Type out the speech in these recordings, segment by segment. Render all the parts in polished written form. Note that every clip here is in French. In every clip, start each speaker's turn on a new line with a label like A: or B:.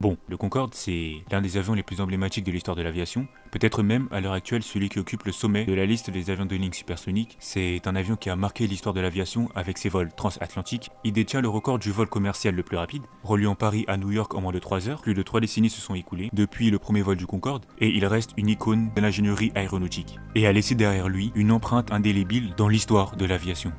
A: Bon, le Concorde, c'est l'un des avions les plus emblématiques de l'histoire de l'aviation, peut-être même à l'heure actuelle celui qui occupe le sommet de la liste des avions de ligne supersoniques. C'est un avion qui a marqué l'histoire de l'aviation avec ses vols transatlantiques. Il détient le record du vol commercial le plus rapide, reliant Paris à New York en moins de 3 heures. Plus de 3 décennies se sont écoulées depuis le premier vol du Concorde, et il reste une icône de l'ingénierie aéronautique, et a laissé derrière lui une empreinte indélébile dans l'histoire de l'aviation.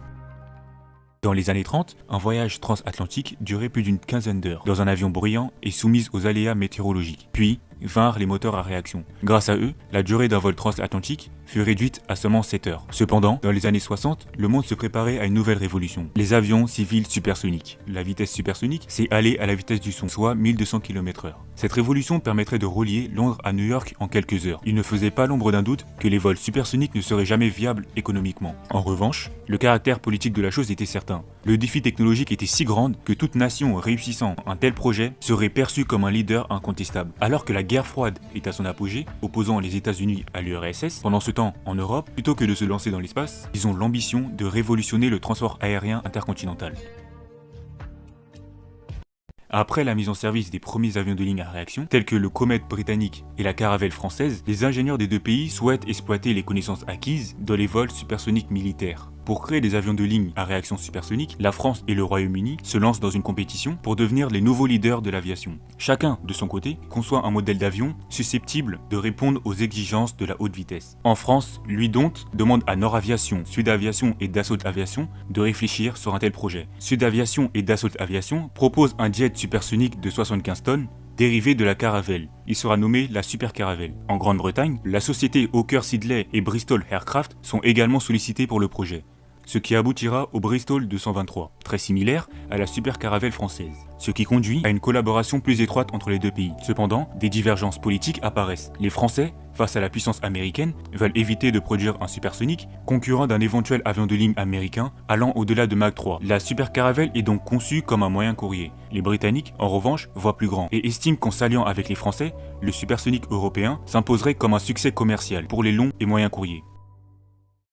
A: Dans les années 30, un voyage transatlantique durait plus d'une quinzaine d'heures, dans un avion bruyant et soumis aux aléas météorologiques. Puis vinrent les moteurs à réaction. Grâce à eux, la durée d'un vol transatlantique fut réduite à seulement 7 heures. Cependant, dans les années 60, le monde se préparait à une nouvelle révolution, les avions civils supersoniques. La vitesse supersonique, c'est aller à la vitesse du son, soit 1200 km/h. Cette révolution permettrait de relier Londres à New York en quelques heures. Il ne faisait pas l'ombre d'un doute que les vols supersoniques ne seraient jamais viables économiquement. En revanche, le caractère politique de la chose était certain. Le défi technologique était si grand que toute nation réussissant un tel projet serait perçue comme un leader incontestable. Alors que la guerre froide est à son apogée, opposant les États-Unis à l'URSS, pendant ce temps, en Europe, plutôt que de se lancer dans l'espace, ils ont l'ambition de révolutionner le transport aérien intercontinental. Après la mise en service des premiers avions de ligne à réaction, tels que le Comet britannique et la Caravelle française, les ingénieurs des deux pays souhaitent exploiter les connaissances acquises dans les vols supersoniques militaires. Pour créer des avions de ligne à réaction supersonique, la France et le Royaume-Uni se lancent dans une compétition pour devenir les nouveaux leaders de l'aviation. Chacun, de son côté, conçoit un modèle d'avion susceptible de répondre aux exigences de la haute vitesse. En France, Louis Donte demande à Nord Aviation, Sud Aviation et Dassault Aviation de réfléchir sur un tel projet. Sud Aviation et Dassault Aviation proposent un jet supersonique de 75 tonnes, dérivé de la Caravelle. Il sera nommé la Super Caravelle. En Grande-Bretagne, la société Hawker Siddeley et Bristol Aircraft sont également sollicités pour le projet, ce qui aboutira au Bristol 223, très similaire à la Super Caravelle française, ce qui conduit à une collaboration plus étroite entre les deux pays. Cependant, des divergences politiques apparaissent. Les Français, face à la puissance américaine, veulent éviter de produire un supersonique concurrent d'un éventuel avion de ligne américain allant au-delà de Mach 3. La Super Caravelle est donc conçue comme un moyen courrier. Les Britanniques, en revanche, voient plus grand et estiment qu'en s'alliant avec les Français, le supersonique européen s'imposerait comme un succès commercial pour les longs et moyens courriers.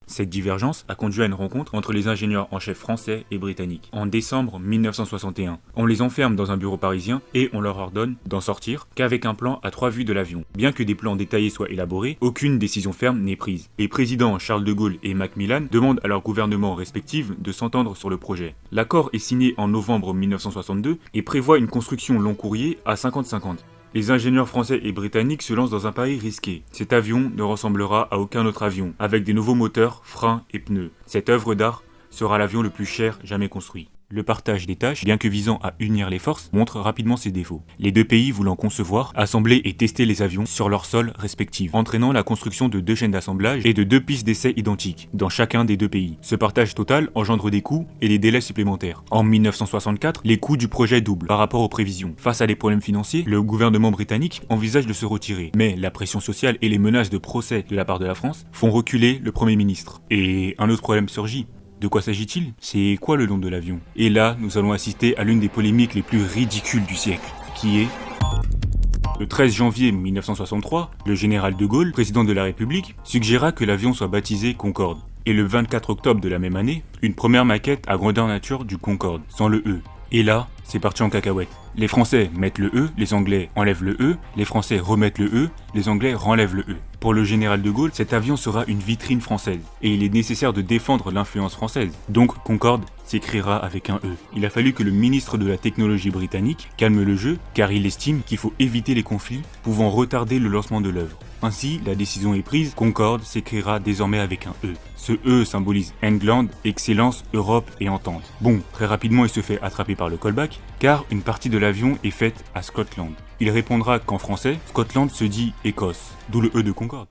A: Cette divergence a conduit à une rencontre entre les ingénieurs en chef français et britanniques. En décembre 1961, on les enferme dans un bureau parisien et on leur ordonne d'en sortir qu'avec un plan à 3 vues de l'avion. Bien que des plans détaillés soient élaborés, aucune décision ferme n'est prise. Les présidents Charles de Gaulle et Macmillan demandent à leurs gouvernements respectifs de s'entendre sur le projet. L'accord est signé en novembre 1962 et prévoit une construction long courrier à 50-50. Les ingénieurs français et britanniques se lancent dans un pari risqué. Cet avion ne ressemblera à aucun autre avion, avec des nouveaux moteurs, freins et pneus. Cette œuvre d'art sera l'avion le plus cher jamais construit. Le partage des tâches, bien que visant à unir les forces, montre rapidement ses défauts. Les deux pays voulant concevoir, assembler et tester les avions sur leurs sols respectifs, entraînant la construction de 2 chaînes d'assemblage et de 2 pistes d'essai identiques, dans chacun des deux pays. Ce partage total engendre des coûts et des délais supplémentaires. En 1964, les coûts du projet doublent par rapport aux prévisions. Face à des problèmes financiers, le gouvernement britannique envisage de se retirer. Mais la pression sociale et les menaces de procès de la part de la France font reculer le Premier ministre. Et un autre problème surgit. De quoi s'agit-il? C'est quoi le nom de l'avion? Et là, nous allons assister à l'une des polémiques les plus ridicules du siècle, qui est... Le 13 janvier 1963, le général de Gaulle, président de la République, suggéra que l'avion soit baptisé Concorde. Et le 24 octobre de la même année, une première maquette à grandeur nature du Concorde, sans le E. Et là, c'est parti en cacahuète. Les Français mettent le E, les Anglais enlèvent le E, les Français remettent le E, les Anglais renlèvent le E. Pour le général de Gaulle, cet avion sera une vitrine française, et il est nécessaire de défendre l'influence française. Donc Concorde s'écrira avec un E. Il a fallu que le ministre de la technologie britannique calme le jeu, car il estime qu'il faut éviter les conflits pouvant retarder le lancement de l'œuvre. Ainsi, la décision est prise, Concorde s'écrira désormais avec un E. Ce E symbolise England, excellence, Europe et entente. Bon, très rapidement il se fait attraper par le callback, car une partie de l'avion est faite à Scotland. Il répondra qu'en français, Scotland se dit Écosse, d'où le E de Concorde.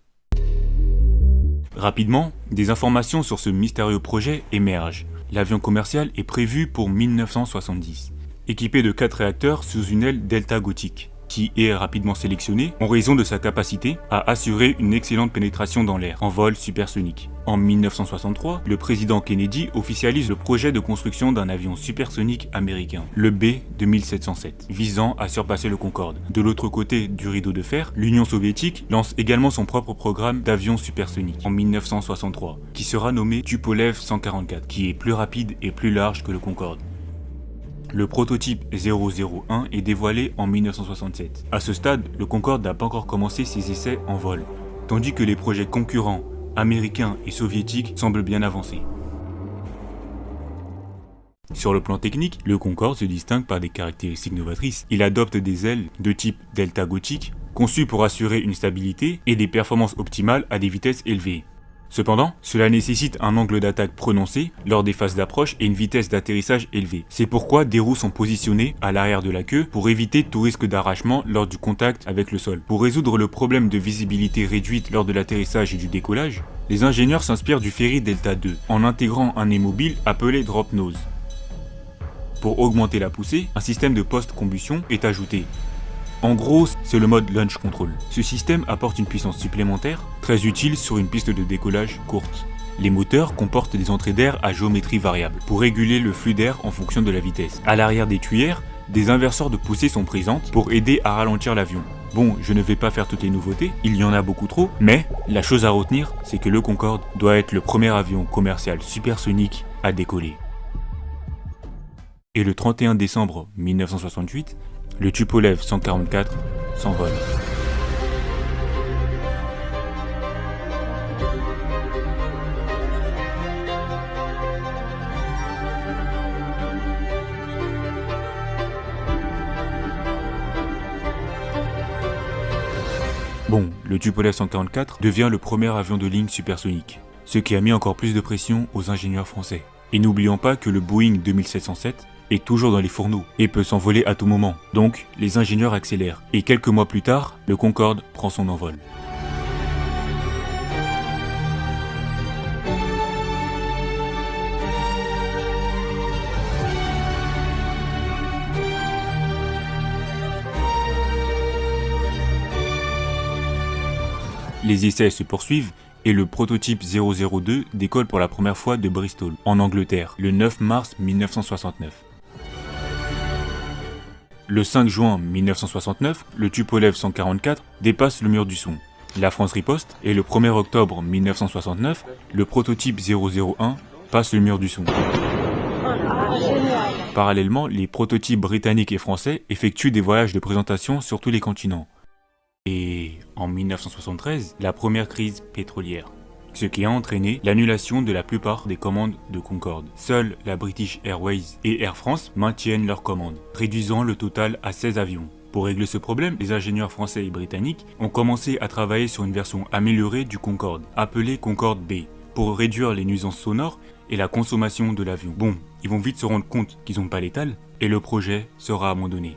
A: Rapidement, des informations sur ce mystérieux projet émergent. L'avion commercial est prévu pour 1970, équipé de 4 réacteurs sous une aile Delta Gothique, qui est rapidement sélectionné en raison de sa capacité à assurer une excellente pénétration dans l'air en vol supersonique. En 1963, le président Kennedy officialise le projet de construction d'un avion supersonique américain, le B-2707, visant à surpasser le Concorde. De l'autre côté du rideau de fer, l'Union soviétique lance également son propre programme d'avion supersonique en 1963, qui sera nommé Tupolev 144, qui est plus rapide et plus large que le Concorde. Le prototype 001 est dévoilé en 1967. À ce stade, le Concorde n'a pas encore commencé ses essais en vol, tandis que les projets concurrents, américains et soviétiques, semblent bien avancés. Sur le plan technique, le Concorde se distingue par des caractéristiques novatrices. Il adopte des ailes de type delta gothique, conçues pour assurer une stabilité et des performances optimales à des vitesses élevées. Cependant, cela nécessite un angle d'attaque prononcé lors des phases d'approche et une vitesse d'atterrissage élevée. C'est pourquoi des roues sont positionnées à l'arrière de la queue pour éviter tout risque d'arrachement lors du contact avec le sol. Pour résoudre le problème de visibilité réduite lors de l'atterrissage et du décollage, les ingénieurs s'inspirent du ferry Delta II en intégrant un nez mobile appelé drop nose. Pour augmenter la poussée, un système de post-combustion est ajouté. En gros, c'est le mode Launch Control. Ce système apporte une puissance supplémentaire, très utile sur une piste de décollage courte. Les moteurs comportent des entrées d'air à géométrie variable, pour réguler le flux d'air en fonction de la vitesse. À l'arrière des tuyères, des inverseurs de poussée sont présentes pour aider à ralentir l'avion. Bon, je ne vais pas faire toutes les nouveautés, il y en a beaucoup trop, mais la chose à retenir, c'est que le Concorde doit être le premier avion commercial supersonique à décoller. Et le 31 décembre 1968, le Tupolev 144 s'envole. Bon, le Tupolev 144 devient le premier avion de ligne supersonique, ce qui a mis encore plus de pression aux ingénieurs français. Et n'oublions pas que le Boeing 2707 est toujours dans les fourneaux et peut s'envoler à tout moment. Donc, les ingénieurs accélèrent. Et quelques mois plus tard, le Concorde prend son envol. Les essais se poursuivent et le prototype 002 décolle pour la première fois de Bristol, en Angleterre, le 9 mars 1969. Le 5 juin 1969, le Tupolev 144 dépasse le mur du son. La France riposte et le 1er octobre 1969, le prototype 001 passe le mur du son. Parallèlement, les prototypes britanniques et français effectuent des voyages de présentation sur tous les continents. Et en 1973, la première crise pétrolière, ce qui a entraîné l'annulation de la plupart des commandes de Concorde. Seules la British Airways et Air France maintiennent leurs commandes, réduisant le total à 16 avions. Pour régler ce problème, les ingénieurs français et britanniques ont commencé à travailler sur une version améliorée du Concorde, appelée Concorde B, pour réduire les nuisances sonores et la consommation de l'avion. Bon, ils vont vite se rendre compte qu'ils n'ont pas l'étal, et le projet sera abandonné.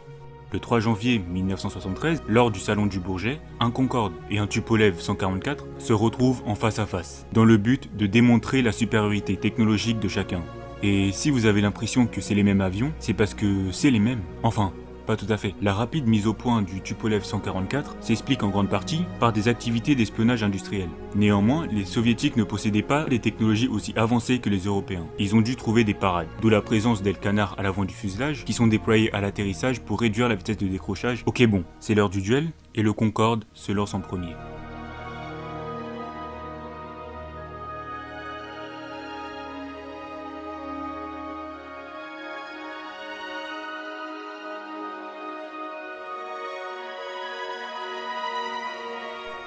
A: Le 3 janvier 1973, lors du salon du Bourget, un Concorde et un Tupolev 144 se retrouvent en face à face, dans le but de démontrer la supériorité technologique de chacun. Et si vous avez l'impression que c'est les mêmes avions, c'est parce que c'est les mêmes. Enfin, pas tout à fait. La rapide mise au point du Tupolev 144 s'explique en grande partie par des activités d'espionnage industriel. Néanmoins, les soviétiques ne possédaient pas des technologies aussi avancées que les Européens. Ils ont dû trouver des parades, d'où la présence d'ailes canards à l'avant du fuselage qui sont déployées à l'atterrissage pour réduire la vitesse de décrochage. Ok bon, c'est l'heure du duel et le Concorde se lance en premier.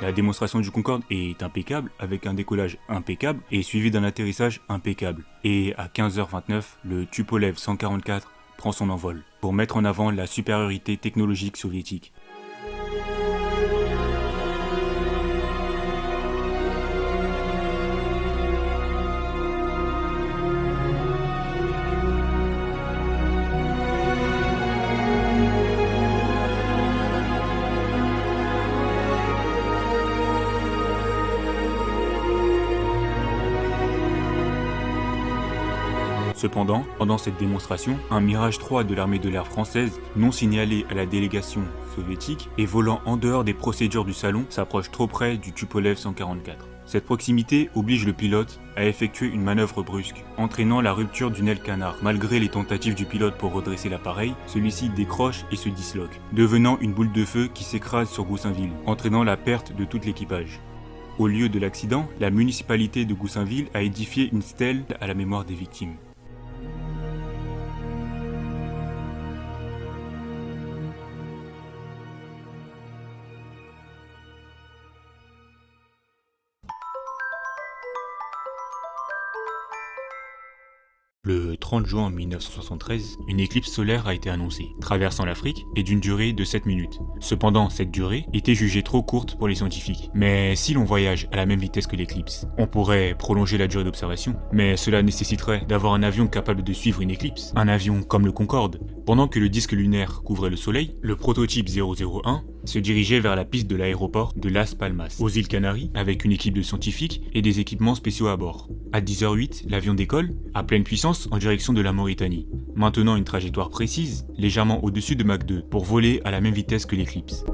A: La démonstration du Concorde est impeccable, avec un décollage impeccable et suivi d'un atterrissage impeccable. Et à 15h29, le Tupolev 144 prend son envol, pour mettre en avant la supériorité technologique soviétique. Cependant, pendant cette démonstration, un Mirage 3 de l'armée de l'air française, non signalé à la délégation soviétique et volant en dehors des procédures du salon, s'approche trop près du Tupolev 144. Cette proximité oblige le pilote à effectuer une manœuvre brusque, entraînant la rupture d'une aile canard. Malgré les tentatives du pilote pour redresser l'appareil, celui-ci décroche et se disloque, devenant une boule de feu qui s'écrase sur Goussainville, entraînant la perte de tout l'équipage. Au lieu de l'accident, la municipalité de Goussainville a édifié une stèle à la mémoire des victimes. Le 30 juin 1973, une éclipse solaire a été annoncée, traversant l'Afrique et d'une durée de 7 minutes. Cependant, cette durée était jugée trop courte pour les scientifiques. Mais si l'on voyage à la même vitesse que l'éclipse, on pourrait prolonger la durée d'observation, mais cela nécessiterait d'avoir un avion capable de suivre une éclipse, un avion comme le Concorde. Pendant que le disque lunaire couvrait le Soleil, le prototype 001 se dirigeait vers la piste de l'aéroport de Las Palmas, aux îles Canaries, avec une équipe de scientifiques et des équipements spéciaux à bord. À 10h08, l'avion décolle, à pleine puissance, en direction de la Mauritanie, maintenant une trajectoire précise, légèrement au-dessus de Mach 2, pour voler à la même vitesse que l'éclipse.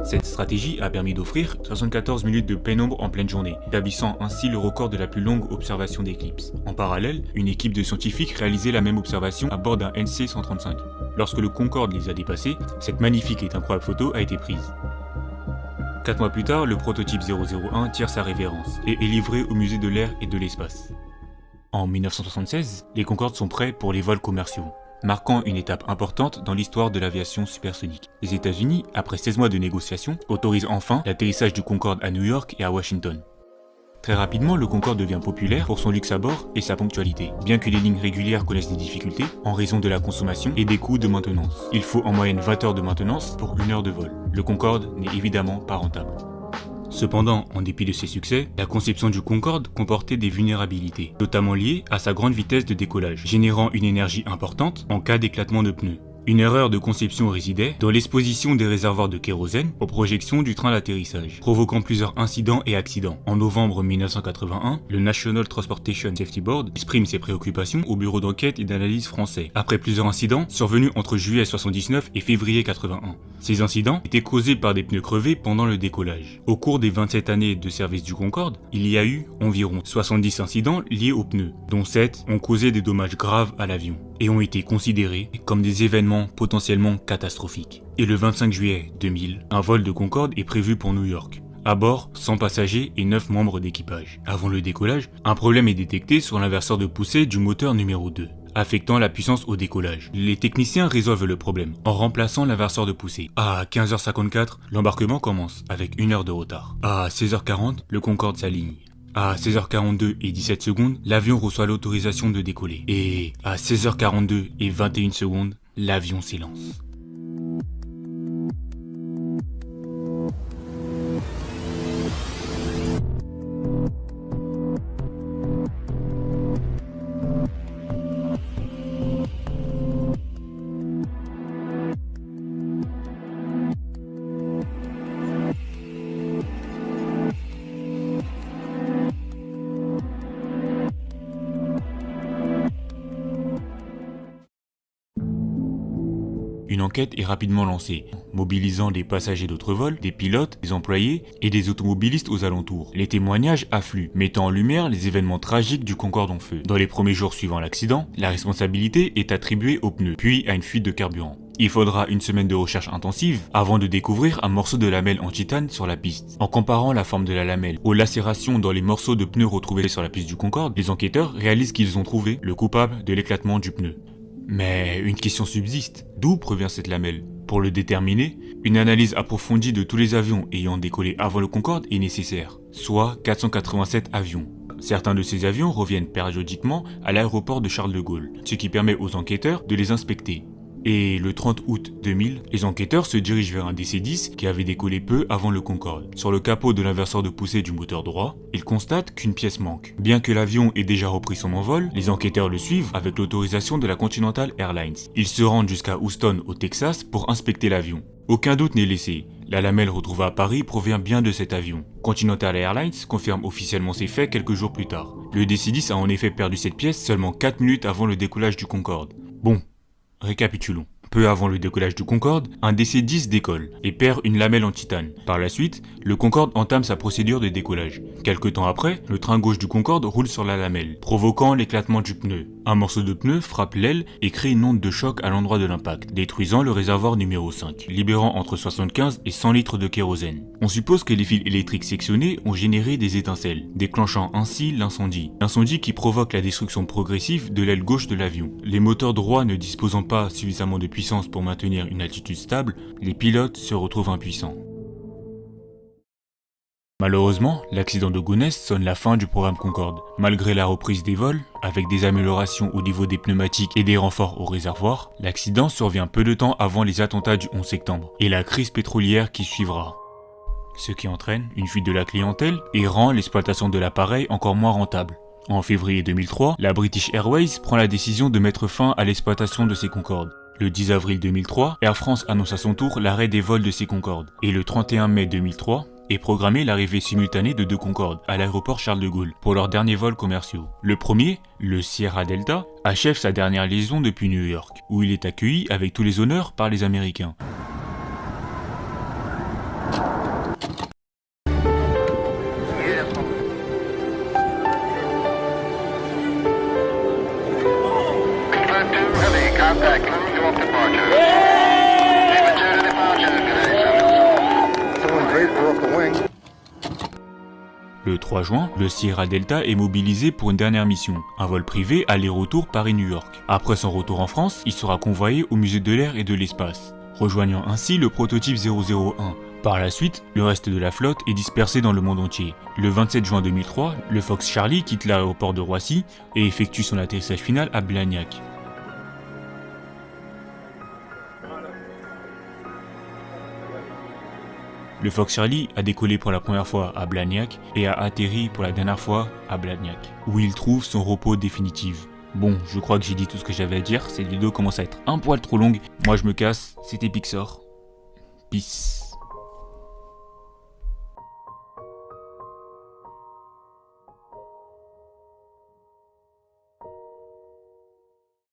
A: Cette stratégie a permis d'offrir 74 minutes de pénombre en pleine journée, établissant ainsi le record de la plus longue observation d'éclipse. En parallèle, une équipe de scientifiques réalisait la même observation à bord d'un NC-135. Lorsque le Concorde les a dépassés, cette magnifique et incroyable photo a été prise. 4 mois plus tard, le prototype 001 tire sa révérence et est livré au musée de l'air et de l'espace. En 1976, les Concordes sont prêts pour les vols commerciaux, marquant une étape importante dans l'histoire de l'aviation supersonique. Les États-Unis, après 16 mois de négociations, autorisent enfin l'atterrissage du Concorde à New York et à Washington. Très rapidement, le Concorde devient populaire pour son luxe à bord et sa ponctualité, bien que les lignes régulières connaissent des difficultés en raison de la consommation et des coûts de maintenance. Il faut en moyenne 20 heures de maintenance pour 1 heure de vol. Le Concorde n'est évidemment pas rentable. Cependant, en dépit de ses succès, la conception du Concorde comportait des vulnérabilités, notamment liées à sa grande vitesse de décollage, générant une énergie importante en cas d'éclatement de pneus. Une erreur de conception résidait dans l'exposition des réservoirs de kérosène aux projections du train d'atterrissage, provoquant plusieurs incidents et accidents. En novembre 1981, le National Transportation Safety Board exprime ses préoccupations au bureau d'enquête et d'analyse français, après plusieurs incidents survenus entre juillet 1979 et février 1981. Ces incidents étaient causés par des pneus crevés pendant le décollage. Au cours des 27 années de service du Concorde, il y a eu environ 70 incidents liés aux pneus, dont 7 ont causé des dommages graves à l'avion et ont été considérés comme des événements potentiellement catastrophiques. Et le 25 juillet 2000, un vol de Concorde est prévu pour New York. À bord, 100 passagers et 9 membres d'équipage. Avant le décollage, un problème est détecté sur l'inverseur de poussée du moteur numéro 2, affectant la puissance au décollage. Les techniciens résolvent le problème en remplaçant l'inverseur de poussée. À 15h54, l'embarquement commence avec 1 heure de retard. À 16h40, le Concorde s'aligne. À 16h42 et 17 secondes, l'avion reçoit l'autorisation de décoller. Et à 16h42 et 21 secondes, l'avion s'élance. Une enquête est rapidement lancée, mobilisant des passagers d'autres vols, des pilotes, des employés et des automobilistes aux alentours. Les témoignages affluent, mettant en lumière les événements tragiques du Concorde en feu. Dans les premiers jours suivant l'accident, la responsabilité est attribuée aux pneus, puis à une fuite de carburant. Il faudra une semaine de recherche intensive avant de découvrir un morceau de lamelle en titane sur la piste. En comparant la forme de la lamelle aux lacérations dans les morceaux de pneus retrouvés sur la piste du Concorde, les enquêteurs réalisent qu'ils ont trouvé le coupable de l'éclatement du pneu. Mais une question subsiste, d'où provient cette lamelle? Pour le déterminer, une analyse approfondie de tous les avions ayant décollé avant le Concorde est nécessaire, soit 487 avions. Certains de ces avions reviennent périodiquement à l'aéroport de Charles de Gaulle, ce qui permet aux enquêteurs de les inspecter. Et le 30 août 2000, les enquêteurs se dirigent vers un DC-10 qui avait décollé peu avant le Concorde. Sur le capot de l'inverseur de poussée du moteur droit, ils constatent qu'une pièce manque. Bien que l'avion ait déjà repris son envol, les enquêteurs le suivent avec l'autorisation de la Continental Airlines. Ils se rendent jusqu'à Houston, au Texas, pour inspecter l'avion. Aucun doute n'est laissé. La lamelle retrouvée à Paris provient bien de cet avion. Continental Airlines confirme officiellement ces faits quelques jours plus tard. Le DC-10 a en effet perdu cette pièce seulement 4 minutes avant le décollage du Concorde. Bon. Récapitulons. Peu avant le décollage du Concorde, un DC-10 décolle et perd une lamelle en titane. Par la suite, le Concorde entame sa procédure de décollage. Quelque temps après, le train gauche du Concorde roule sur la lamelle, provoquant l'éclatement du pneu. Un morceau de pneu frappe l'aile et crée une onde de choc à l'endroit de l'impact, détruisant le réservoir numéro 5, libérant entre 75 et 100 litres de kérosène. On suppose que les fils électriques sectionnés ont généré des étincelles, déclenchant ainsi l'incendie. L'incendie qui provoque la destruction progressive de l'aile gauche de l'avion. Les moteurs droits ne disposant pas suffisamment de puissance pour maintenir une altitude stable, les pilotes se retrouvent impuissants. Malheureusement, l'accident de Gonesse sonne la fin du programme Concorde. Malgré la reprise des vols, avec des améliorations au niveau des pneumatiques et des renforts au réservoir, l'accident survient peu de temps avant les attentats du 11 septembre et la crise pétrolière qui suivra. Ce qui entraîne une fuite de la clientèle et rend l'exploitation de l'appareil encore moins rentable. En février 2003, la British Airways prend la décision de mettre fin à l'exploitation de ces Concorde. Le 10 avril 2003, Air France annonce à son tour l'arrêt des vols de ces Concorde. Et le 31 mai 2003, est programmée l'arrivée simultanée de 2 Concorde à l'aéroport Charles de Gaulle pour leurs derniers vols commerciaux. Le premier, le Sierra Delta, achève sa dernière liaison depuis New York, où il est accueilli avec tous les honneurs par les Américains. Le 3 juin, le Sierra Delta est mobilisé pour une dernière mission, un vol privé aller-retour Paris-New York. Après son retour en France, il sera convoyé au musée de l'air et de l'espace, rejoignant ainsi le prototype 001. Par la suite, le reste de la flotte est dispersé dans le monde entier. Le 27 juin 2003, le Fox Charlie quitte l'aéroport de Roissy et effectue son atterrissage final à Blagnac. Le Fox Charlie a décollé pour la première fois à Blagnac et a atterri pour la dernière fois à Blagnac, où il trouve son repos définitif. Bon, je crois que j'ai dit tout ce que j'avais à dire, cette vidéo commence à être un poil trop longue. Moi je me casse, c'était Pixar. Peace.